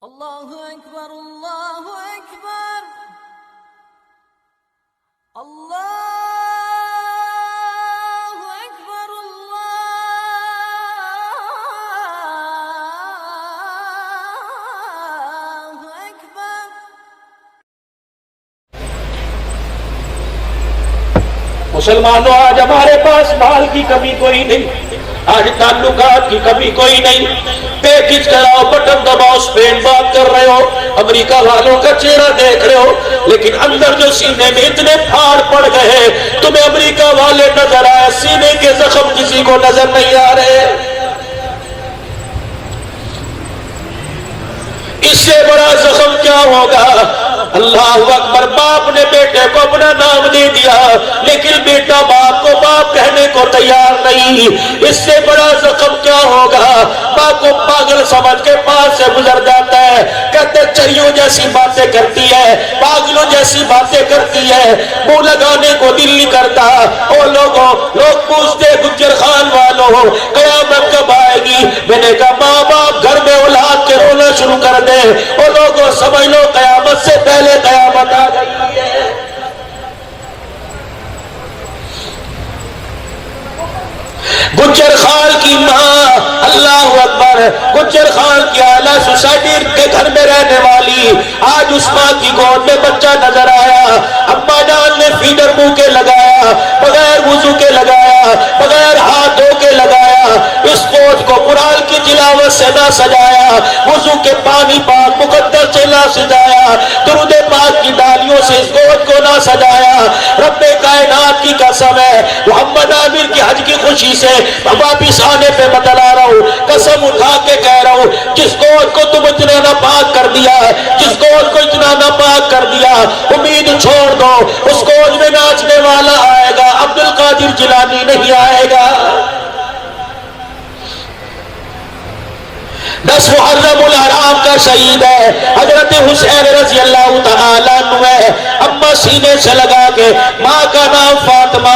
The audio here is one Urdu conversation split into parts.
اللہ اکبر اللہ اکبر اللہ اکبر اللہ اکبر۔ مسلمانوں، آج ہمارے پاس مال کی کمی کوئی نہیں، آج تعلقات کی کمی کوئی نہیں۔ پیکج کراؤ، بٹن دباؤ، اسپین بات کر رہے ہو، امریکہ والوں کا چہرہ دیکھ رہے ہو، لیکن اندر جو سینے میں اتنے پھاڑ پڑ گئے، تمہیں امریکہ والے نظر آئے، سینے کے زخم کسی کو نظر نہیں آ رہے۔ اس سے بڑا زخم کیا ہوگا؟ اللہ اکبر۔ باپ نے بیٹے کو اپنا نام دے دیا، لیکن بیٹا باپ کو باپ کہنے کو تیار نہیں۔ اس سے بڑا زخم کیا ہوگا؟ باپ کو پاگل سمجھ کے پاس سے گزر جاتا ہے، کہتے چڑیوں جیسی باتیں کرتی ہے، پاگلوں جیسی باتیں کرتی ہے، منہ لگانے کو دل نہیں کرتا۔ اور لوگ پوچھتے گجر خان والوں، قیامت کب آئے گی؟ میں نے کہا ماں باپ گھر میں اولاد کے رونا شروع کر دے، اور لوگوں سمجھ لو قیامت سے پہلے قیامت آ گئی ہے۔ گجر خان کی ماں، اللہ اکبر، گجر خان کی اعلیٰ سوسائٹی کے گھر میں رہنے والی، آج اس ماں کی گود میں بچہ نظر آیا، اماں جان نے فیڈر منہ کے لگایا، بغیر وضو کے لگایا، بغیر ہاتھ دھو کے لگایا، اس گود کو قرآن کی تلاوت سے نہ سجایا، وضو کے پانی پاک مقدس سے نہ سجایا، درود پاک کی ڈالیوں سے اس گود کو نہ سجایا۔ رب کائنات کی قسم ہے، محمد عامر کی حج کی خوشی سے واپس آنے پہ بتلا رہا ہوں، قسم اٹھا کے کہہ رہا ہوں، جس گود کو تم اتنا ناپاک کر دیا، جس گود کو اتنا ناپاک کر دیا، امید چھوڑ دو، اس گود میں ناچنے والا آئے گا، عبد القادر جیلانی نہیں آئے گا۔ 10 محرم الحرام کا شہید ہے، حضرت حسین رضی اللہ تعالیٰ عنہ ہے۔ اماں سینے سے لگا کے، ماں کا نام فاطمہ،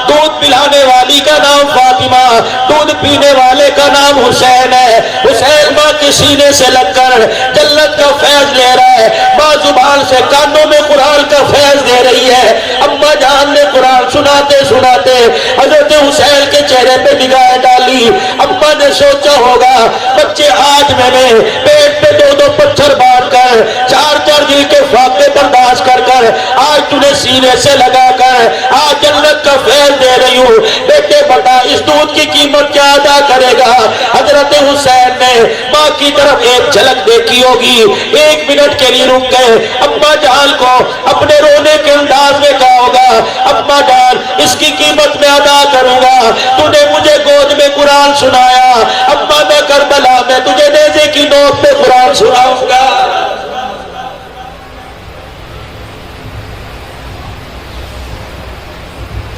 دودھ پلانے والی کا نام فاطمہ، دودھ پینے والے کا نام حسین ہے۔ حسین ماں کے سینے سے لگ کر جنت کا فیض لے رہا ہے، ماں زبان سے کانوں میں قرآن کا فیض دے رہی ہے۔ اماں جان نے قرآن سناتے سناتے حضرت حسین کے چہرے پہ نگاہ ڈالی۔ اماں نے سوچا ہوگا بچے آج میں نے پیٹ پہ 2 پتھر باندھ کر 4 دل کے فاقے برداشت کر کر آج تُنہیں سینے سے لگا کر آج جنت کا فیض دے رہی ہوں، بیٹے بتا اس دودھ کی قیمت کیا ادا کرے گا؟ حضرت حسین نے ماں کی طرف ایک جھلک دیکھی ہوگی، 1 منٹ کے لیے رک گئے، اماں جان کو اپنے رونے کے انداز میں کہا ہوگا، اماں جان اس کی قیمت میں ادا کروں گا، تو نے مجھے گود میں قرآن سنایا، اماں میں کربلا میں تجھے نیزے کی نوک پہ قرآن سناؤں گا۔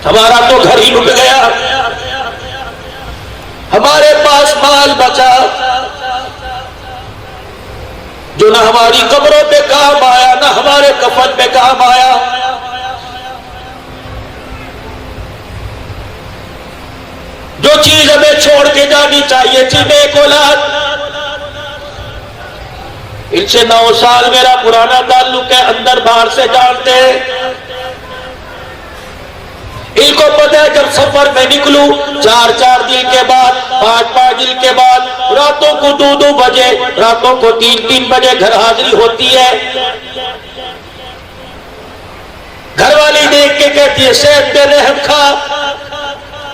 ہمارا تو گھر ہی لٹ گیا، ہمارے پاس مال بچا جو نہ ہماری قبروں پہ کام آیا، نہ ہمارے کفن پہ کام آیا۔ جو چیز ہمیں چھوڑ کے جانی چاہیے تھی، نیک اولاد، ان سے 9 سال میرا پرانا تعلق ہے، اندر باہر سے جانتے ہیں، ان کو پتہ ہے جب سفر میں نکلوں 4 دن کے بعد 5 دن کے بعد راتوں کو 2 بجے، راتوں کو 3 بجے گھر حاضری ہوتی ہے۔ گھر والی دیکھ کے کہتی ہے صحت پہ رحم کھا،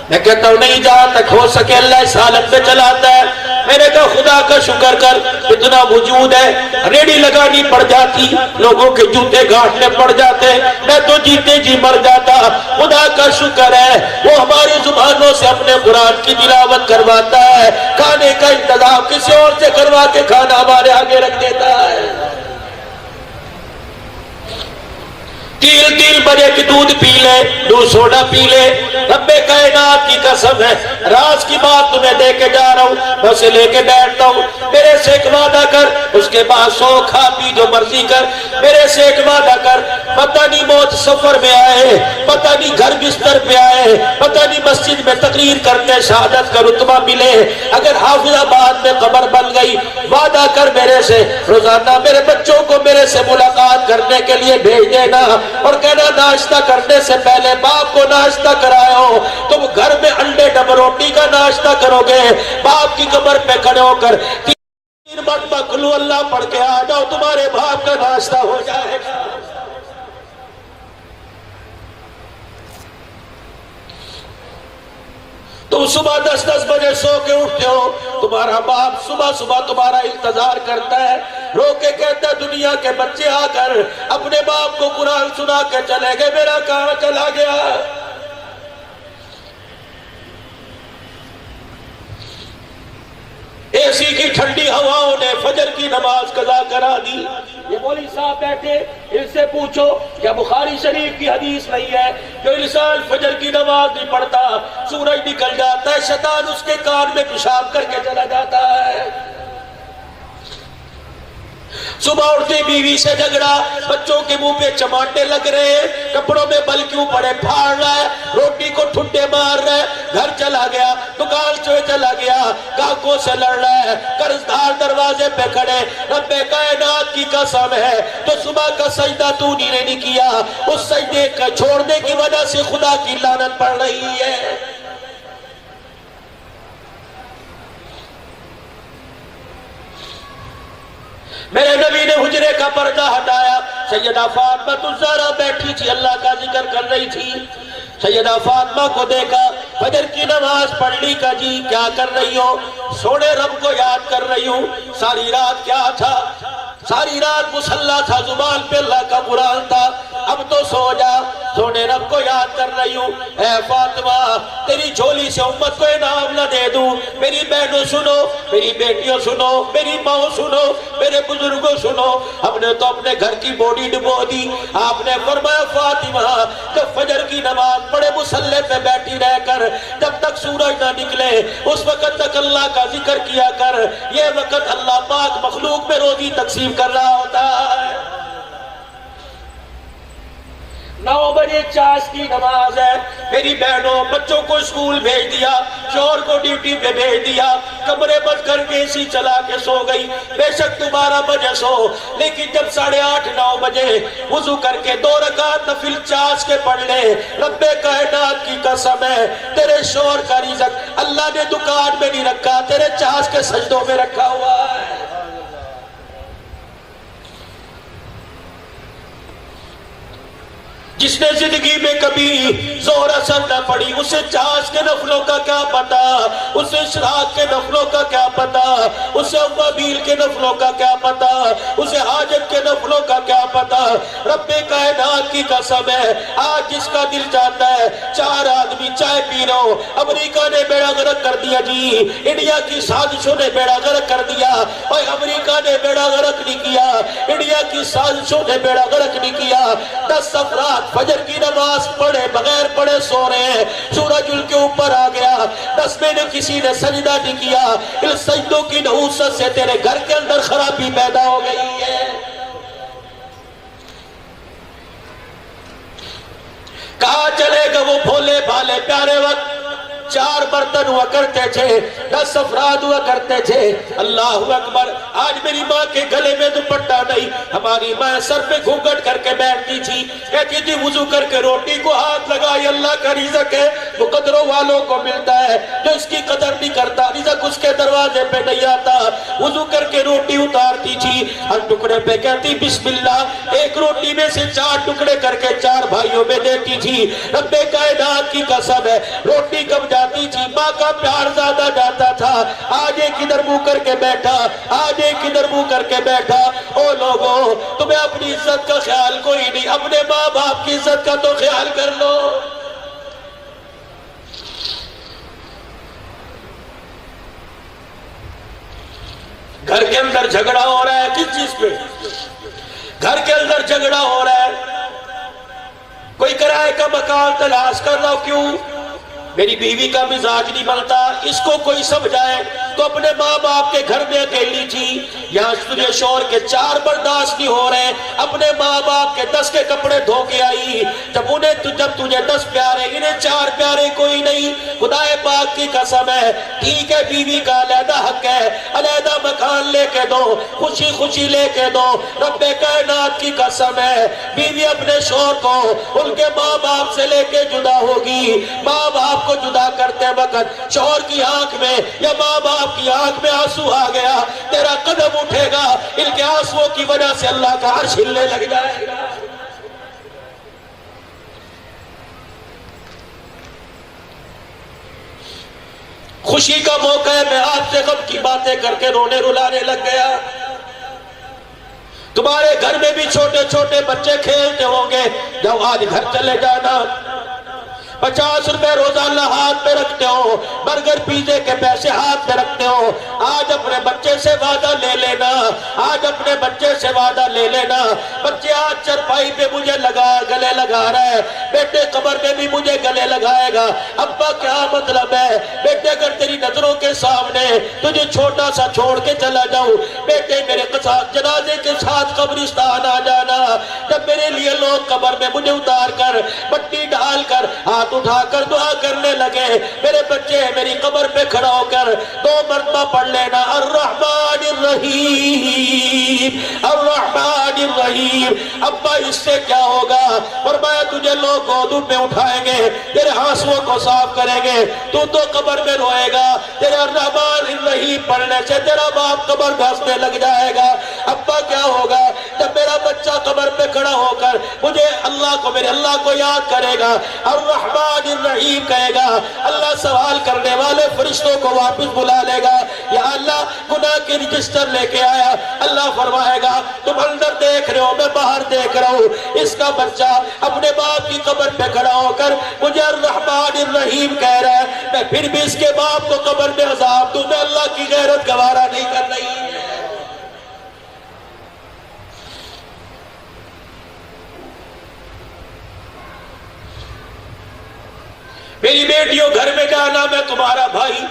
میں کہتا ہوں نہیں، جہاں تک ہو سکے اللہ اس حالت پہ چلاتا ہے۔ میں نے کہا خدا کا شکر کر، اتنا وجود ہے، ریڑی لگانی پڑ جاتی، لوگوں کے جوتے گھاٹنے پڑ جاتے، میں تو جیتے جی مر جاتا۔ خدا کا شکر ہے وہ ہماری زبانوں سے اپنے قرآن کی تلاوت کرواتا ہے، کھانے کا انتظام کسی اور سے کروا کے کھانا ہمارے آگے رکھ دیتا ہے۔ تین بجے کی دودھ پی لے، دودھ سوڈا پی لے، رب کائنات کی قسم ہے راز کی بات تمہیں دے کے جا رہا ہوں، میں اسے لے کے بیٹھتا ہوں، میرے سے ایک وعدہ کر، اس کے بعد سو کھا پی جو مرضی کر، میرے سے ایک وعدہ کر، پتہ نہیں موت سفر میں آئے، پتہ نہیں گھر بستر پہ آئے، پتہ نہیں مسجد میں تقریر کرتے شہادت کا رتبہ ملے، اگر حافظ آباد میں قبر بن گئی، وعدہ کر میرے سے روزانہ میرے بچوں کو میرے سے ملاقات کرنے کے لیے بھیج دینا، اور کہنا ناشتہ کرنے سے پہلے باپ کو ناشتہ کرائے ہو، تم گھر میں انڈے ڈبل روٹی کا ناشتہ کرو گے، باپ کی قبر پہ کھڑے ہو کر تین مرتبہ قل اللہ پڑھ کے آ جاؤ، تمہارے باپ کا ناشتہ ہو جائے گا۔ تم صبح 10 بجے سو کے اٹھتے ہو، تمہارا باپ صبح تمہارا انتظار کرتا ہے، رو کے کہتا ہے دنیا کے بچے آ کر اپنے باپ کو قرآن سنا کے چلے گئے، میرا کہاں چلا گیا؟ اے سی کی ٹھنڈی ہواؤں نے فجر کی نماز قضا کرا دی۔ یہ مولوی صاحب بیٹھے، ان سے پوچھو کیا بخاری شریف کی حدیث نہیں ہے جو انسان فجر کی نماز نہیں پڑھتا سورج نکل جاتا ہے، شیطان اس کے کان میں پیشاب کر کے چلا جاتا ہے۔ صبح اٹھتے بیوی سے جھگڑا، بچوں کے منہ پہ چماٹے لگ رہے ہیں، کپڑوں میں بل کیوں پڑے پھاڑ رہا ہے، روٹی کو ٹھنڈے مار رہا ہے، گھر چلا گیا، دکان چلا گیا، گاہکوں سے لڑ رہا ہے، قرضدار دروازے پہ کھڑے، رب کائنات کی قسم ہے تو صبح کا سجدہ تو نے نہیں کیا، اس سجدے کا چھوڑنے کی وجہ سے خدا کی لعنت پڑ رہی ہے۔ میرے نبی نے حجرے کا پردہ ہٹایا، سیدہ فاطمہ الزہرا بیٹھی تھی، اللہ کا ذکر کر رہی تھی، سیدہ فاطمہ کو دیکھا، فجر کی نماز پڑھ لی کا جی کیا کر رہی ہو؟ سونے رب کو یاد کر رہی ہوں، ساری رات کیا تھا؟ ساری رات مصلی تھا، زبان پہ اللہ کا قرآن تھا، اب تو سو جا، سونے رب کو یاد کر رہی ہوں۔ اے فاطمہ تیری جھولی سے امت کو انعام نہ دے دوں، میری بہنوں سنو، میری بیٹیوں سنو، میری ماں سنو، میرے بزرگوں سنو، ہم نے تو اپنے گھر کی بوڈی ڈبو دی، آپ نے فرمایا فاطمہ جب فجر کی نماز پڑھے مصلی پہ بیٹھی رہ کر جب تک سورج نہ نکلے اس وقت تک اللہ کا ذکر کیا کر، یہ وقت اللہ پاک مخلوق میں روزی تقسیم کر رہا ہوتا ہے۔ 9 بجے چاش کی نماز ہے، میری بہنوں بچوں کو اسکول بھیج دیا، شوہر کو ڈیوٹی پہ بھیج دیا، کمرے بند کر کے اسی چلا کے سو گئی، بے شک 12 بجے سو، لیکن جب 8:30 9 بجے وضو کر کے 2 رکعت نفل چاش کے پڑھ لے، رب کائنات کی قسم ہے تیرے شوہر کا رزق اللہ نے دکان میں نہیں رکھا، تیرے چاش کے سجدوں میں رکھا ہوا ہے۔ جس نے زندگی میں کبھی زور اثر نہ پڑی اسے چاش کے نفلوں کا کیا پتا، اسے اشراق کے نفلوں کا کیا پتا، اسے اوابیل کے نفلوں کا کیا پتا، اسے حاجت کے نفلوں کا کیا پتا۔ رب کائنات کی قسم ہے آج جس کا دل چاہتا ہے 4 آدمی چائے پی رہا ہو، امریکہ نے بیڑا غرق کر دیا جی، انڈیا کی سازشوں نے بیڑا غرق کر دیا، اور امریکہ نے بیڑا غرق نہیں کیا، انڈیا کی سازشوں نے بیڑا غرق نہیں کیا۔ 10 افراد فجر کی نماز پڑھے بغیر پڑھے سو رہے ہیں، سورج ان کے اوپر آ گیا، 10 میں نے کسی نے سجدہ نہیں کیا، ان سجدوں کی نحوست سے تیرے گھر کے اندر خرابی پیدا ہو گئی ہے۔ کہاں چلے گا وہ بھولے بھالے پیارے وقت؟ 4 برتن ہوا کرتے تھے، 10 افراد ہوا کرتے تھے، اللہ اکبر۔ آج میری ماں کے گلے میں دوپٹہ نہیں، ہماری ماں سر پہ گھونگھٹ کر کے بیٹھتی تھی، کہتی تھی وضو کر کے روٹی کو ہاتھ لگائی، اللہ کا رزق ہے وہ قدروں والوں کو ملتا ہے، جو اس کی قدر نہیں کرتا رزق اس کے دروازے پہ نہیں آتا۔ وضو کر کے روٹی اتارتی تھی، ہر ٹکڑے پہ کہتی بسم اللہ، ایک روٹی میں سے 4 ٹکڑے کر کے 4 بھائیوں میں دیتی تھی۔ رب کائنات کی قسم ہے روٹی کب جاتی تھی، ماں کا پیار زیادہ جاتا تھا۔ آج ایک ادھر منہ کر کے بیٹھا، آج ایک ادھر منہ کر کے بیٹھا۔ او لوگوں تمہیں اپنی عزت کا خیال کوئی نہیں، اپنے ماں باپ کی عزت کا تو خیال کر لو۔ گھر کے اندر جھگڑا ہو رہا ہے، کس چیز پہ؟ گھر کے اندر جھگڑا ہو رہا ہے، کوئی کرائے کا مکان تلاش کر رہا ہو، کیوں؟ میری بیوی کا مزاج نہیں بنتا، اس کو کوئی سمجھائے تو اپنے ماں باپ کے گھر میں اکیلی تھی، یہاں تجھے شوہر کے 4 برداشت نہیں ہو رہے، اپنے ماں باپ کے 10 کے کپڑے دھو کے آئی، جب تجھے 10 پیارے، انہیں 4 پیارے کوئی نہیں، خدا پاک کی قسم ہے، ٹھیک ہے بیوی کا علیحدہ حق ہے، علیحدہ مکان لے کے دو، خوشی خوشی لے کے دو، رب کائنات کی قسم ہے، بیوی اپنے شوہر کو ان کے ماں باپ سے لے کے جدا ہوگی، ماں باپ کو جدا کرتے وقت شوہر کی آنکھ میں یا ماں باپ کی آنکھ میں آنسو آ گیا، تیرا قدم اٹھے گا، ان کے آنسوؤں کی وجہ سے اللہ کا عرش ہلنے لگ جائے گا۔ خوشی کا موقع ہے، میں آپ سے غم کی باتیں کر کے رونے رلانے لگ گیا۔ تمہارے گھر میں بھی چھوٹے چھوٹے بچے کھیلتے ہوں گے، جب آج گھر چلے جانا، 50 روپے روزانہ ہاتھ پہ رکھتے ہو، برگر پیزے کے پیسے ہاتھ پہ رکھتے ہو، آج اپنے بچے سے وعدہ لے لینا، آج اپنے بچے سے وعدہ لے لینا، بچے آج چرپائی پہ مجھے گلے لگا رہا ہے، بیٹے قبر میں بھی مجھے گلے لگائے گا، ابا کیا مطلب ہے؟ بیٹے اگر تیری نظروں کے سامنے تجھے چھوٹا سا چھوڑ کے چلا جاؤں، بیٹے میرے جنازے کے ساتھ قبرستان آ جانا، جب میرے لیے لوگ قبر میں مجھے اتار کر مٹی ڈال کر ہاتھ اٹھا کر دعا کرنے لگے، میرے بچے میری قبر پہ کھڑا ہو کر 2 مرتبہ پڑھ لینا، الرحمن الرحیم الرحمن الرحیم۔ ابا اس سے کیا ہوگا؟ فرمایا تجھے لوگ گودوں پہ اٹھائیں گے، تیرے آنسوؤں کو صاف کریں گے، تو قبر میں روئے گا، تیرے الرحمن الرحیم پڑھنے سے تیرا باپ قبر دھنسنے لگ جائے گا۔ ابا کیا ہوگا؟ جب میرا بچہ قبر پہ کھڑا ہو کر مجھے میرے اللہ کو یاد کرے گا، الرحمن الرحیم کہے گا، اللہ سوال کرنے والے فرشتوں کو واپس بلا لے گا، یا اللہ گناہ کی رجسٹر لے کے آیا، اللہ فرمائے گا تم اندر دیکھ رہے ہو، میں باہر دیکھ رہا ہوں، اس کا بچہ اپنے باپ کی قبر پہ کھڑا ہو کر مجھے الرحمن الرحیم کہہ رہا ہے، میں پھر بھی اس کے باپ کو قبر میں عذاب دوں، میں اللہ کی غیرت گوارا نہیں کر رہی۔ میری بیٹیوں گھر میں جانا، میں تمہارا بھائی،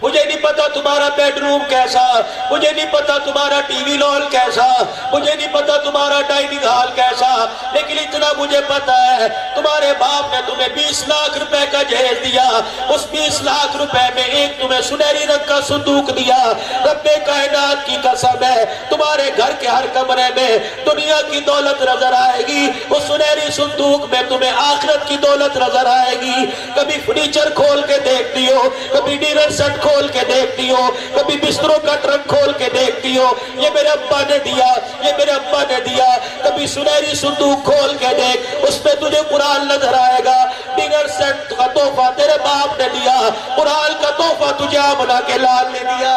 مجھے نہیں پتا تمہارا بیڈ روم کیسا، مجھے نہیں پتا تمہارا ٹی وی لال کیسا، مجھے نہیں پتا تمہارا ڈائننگ ہال کیسا، لیکن اتنا مجھے پتا ہے تمہارے باپ نے تمہیں 20 لاکھ روپے کا جہیز دیا، اس 20 لاکھ روپے میں ایک تمہیں سنہری رنگ کا صندوق دیا، رب کائنات کی قسم ہے تمہارے گھر کے ہر کمرے میں دنیا کی دولت نظر آئے گی، اس سنہری صندوق میں تمہیں آخرت کی دولت نظر آئے گی، کبھی فرنیچر کھول کے دیکھتی ہو، کبھی ڈنر سیٹ کھول کے دیکھتی ہو، کبھی بستروں کا ٹرنک کھول کے دیکھتی ہو، یہ میرے ابا نے دیا، یہ میرے ابا نے دیا، کبھی سنہری صندوق کھول کے دیکھ، اس میں تجھے قرآن نظر آئے گا، ڈنر سیٹ کا تحفہ تیرے باپ نے دیا، قرآن کا تحفہ تجھے آمنہ کے لال نے دیا۔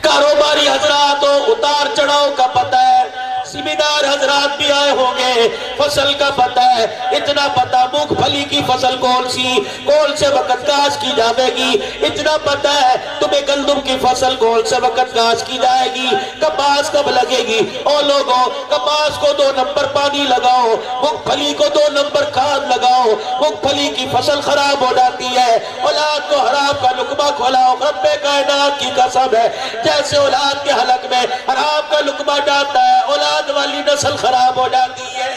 کاروباری حضرات ہو، اتار چڑھاؤ کا پتہ ہے، زمیندار حضرات بھی آئے ہوں گے، فصل کا پتہ ہے، اتنا پتہ مونگ پھلی کی فصل کون سے وقت کاشت کی جائے گی، اتنا پتہ ہے تمہیں گندم کی فصل کون سے وقت کاشت کی جائے گی، کپاس کب لگے گی، او لوگوں کپاس کو 2 نمبر پانی لگاؤ، مونگ پھلی کو 2 نمبر کھاد لگاؤ، مونگ پھلی کی فصل خراب ہو جاتی ہے، اولاد کو حرام کا لقمہ کھلاؤ، رب کائنات کی قسم ہے جیسے اولاد کے حلق میں حرام کا لقمہ جاتا ہے، اولاد والی نسل خراب ہو جاتی ہے۔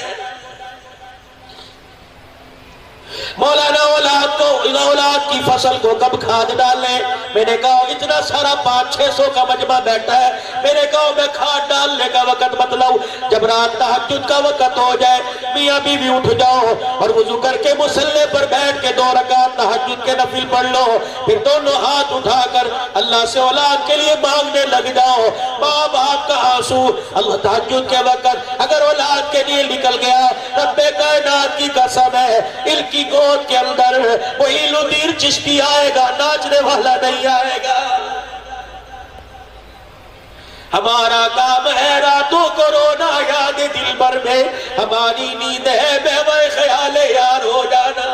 مولانا اولاد کی فصل کو کب کھاد ڈالیں؟ میں نے کہا اتنا سارا 500-600 کا مجمع بیٹھا ہے، میں نے کہا میں کھاد ڈالنے کا وقت بتلاؤں، جب رات تہجد کا وقت ہو جائے میاں بیوی اٹھ جاؤ اور وضو کر کے مصلی پر بیٹھ کے 2 رکعت تہجد کے نفل پڑھ لو، پھر دونوں ہاتھ اٹھا کر اللہ سے اولاد کے لیے مانگنے لگ جاؤ، ماں باپ کا آنسو اللہ تہجد کے وقت اگر اولاد کے لیے نکل گیا، رب کائنات کی قسم ہے ان کی گود کے اندر وہی لدیر چشتی آئے گا، ناچنے والا نہیں آئے گا۔ ہمارا کام ہے راتوں کو رونا یاد دل بھر میں، ہماری نیند ہے بے خیال یار ہو جانا۔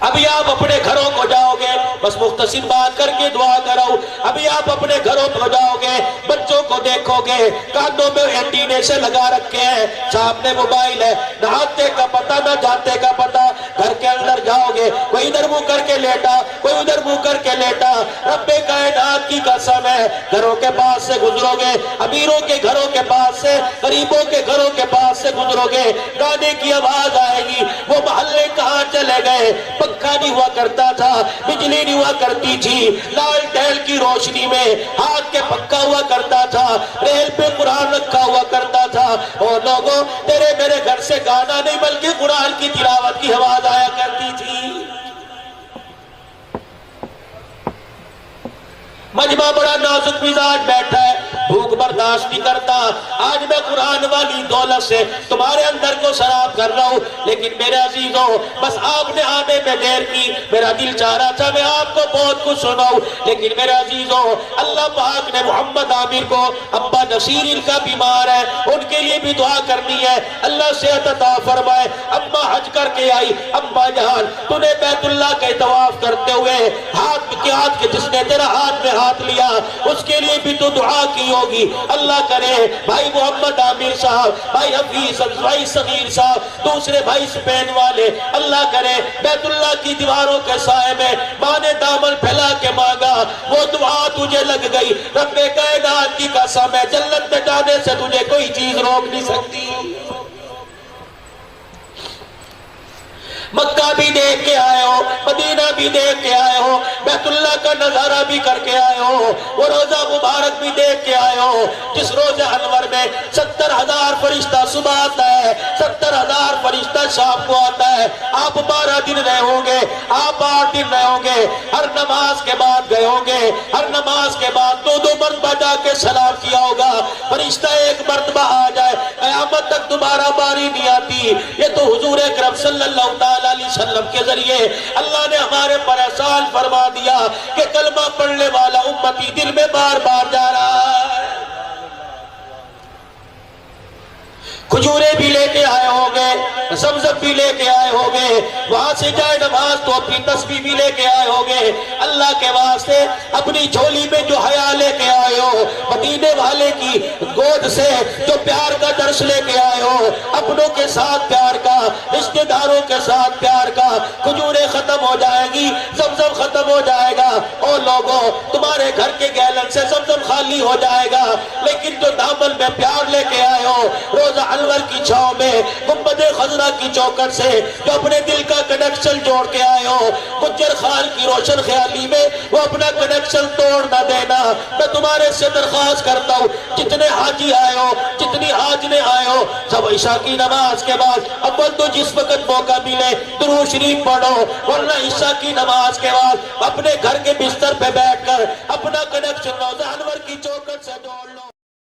ابھی آپ اپنے گھروں کو جاؤ گے، بس مختصر بات کر کے دعا کرو، ابھی آپ اپنے گھروں کو جاؤ گے، بچوں کو دیکھو گے کانوں میں اینٹینے سے لگا رکھے ہیں، سامنے موبائل ہے، نہ آتے کا پتہ نہ جاتے کا پتہ، گھر کے اندر جاؤ گے کوئی ادھر منہ کر کے لیٹا، کوئی ادھر منہ کر کے لیٹا، رب کائنات کی قسم ہے گھروں کے پاس سے گزرو گے، امیروں کے گھروں کے پاس سے، غریبوں کے گھروں کے پاس سے گزرو گے، گانے کی آواز آئے گی، وہ محلے کہاں چلے گئے، پنکھا نہیں ہوا کرتا تھا، بجلی نہیں ہوا کرتی تھی، لال ٹیل کی روشنی میں ہاتھ کے پنکھا ہوا کرتا تھا، ریل پہ قرآن رکھا ہوا کرتا تھا، اور لوگوں تیرے میرے گھر سے گانا نہیں بلکہ قرآن کی تلاوت کی آواز آیا کرتی تھی۔ مجمع بڑا نازک مزاج بیٹھا ہے، بھوک برداشت نہیں کرتا، آج میں قرآن والی دولت سے تمہارے اندر کو سراب کر رہا ہوں، لیکن میرے عزیزوں بس آپ نے آنے میں دیر کی، میرا دل چاہ رہا تھا میں آپ کو بہت کچھ سناؤں، لیکن میرے عزیزوں اللہ پاک نے محمد عامر کو، ابا نصیر ان کا بیمار ہے، ان کے لیے بھی دعا کرنی ہے، اللہ صحت عطا فرمائے، اماں حج کر کے آئی، اماں جان تو نے بیت اللہ کے طواف کرتے ہوئے ہاتھ کے جس نے تیرا ہاتھ میں ہاتھ لیا اس کے لیے بھی تو دعا کی ہوگی، اللہ کرے بھائی محمد عامر صاحب، بھائی حفیظ، بھائی صغیر صاحب، دوسرے بھائی سپین والے، اللہ کرے بیت اللہ کی دیواروں کے سائے میں ماں نے دامن پھیلا کے مانگا، وہ دعا تجھے لگ گئی، رب کائنات کی قسم ہے جنت میں جانے سے تجھے کوئی چیز روک نہیں سکتی۔ مکہ بھی دیکھ کے آئے ہو، مدینہ بھی دیکھ کے آئے ہو، بیت اللہ کا نظارہ بھی کر کے آئے ہو، وہ روزہ مبارک بھی دیکھ کے آئے ہو جس روزہ انور میں 70,000 فرشتہ صبح آتا ہے، 70,000 فرشتہ شام کو آتا ہے، آپ 12 دن رہے ہوں گے، آپ 8 دن رہے ہوں گے، ہر نماز کے بعد گئے ہوں گے، ہر نماز کے بعد 2 مرتبہ جا کے سلام کیا ہوگا، فرشتہ ایک مرتبہ آ جائے قیامت تک دوبارہ باری نہیں آتی، یہ تو حضور اکرم صلی اللہ علیہ وسلم کے ذریعے اللہ نے ہمارے پر احسان فرما دیا کہ کلمہ پڑھنے والا امتی دل میں بار بار جا رہا ہے۔ کھجورے بھی لے کے آئے ہوں گے، زمزم بھی لے کے آئے ہوں گے، وہاں سے جائے نماز تو اپنی تسبیح بھی لے کے آئے ہوں گے، اللہ کے واسطے اپنی جھولی میں جو حیا لے کے آئے ہو، مدینے والے کی گود سے جو پیار کا درس لے کے آئے ہو، اپنوں کے ساتھ پیار کا، رشتہ داروں کے ساتھ پیار کا، کھجورے ختم ہو جائے گی، زمزم ختم ہو جائے گا، اور لوگوں تمہارے گھر کے گیلن سے زمزم خالی ہو جائے گا، لیکن جو دامن میں پیار لے کے آئے ہو، روزہ انور کی چھاؤں میں گنبد خضرا کی چوکٹ سے جو اپنے دل کا کنیکشن جوڑ کے آئے ہو، گجر خان کی روشن خیالی میں وہ اپنا کنیکشن توڑ نہ دینا، میں تمہارے سے درخواست کرتا ہوں جتنے حاجی آئے ہو، جتنی حاجنے آئے ہو، سب عشاء کی نماز کے بعد اول تو جس وقت موقع ملے درود شریف پڑھو، ورنہ عشاء کی نماز کے بعد اپنے گھر کے بستر پہ بیٹھ کر اپنا کنیکشن روزہ انور کی چوکٹ سے جوڑ لو۔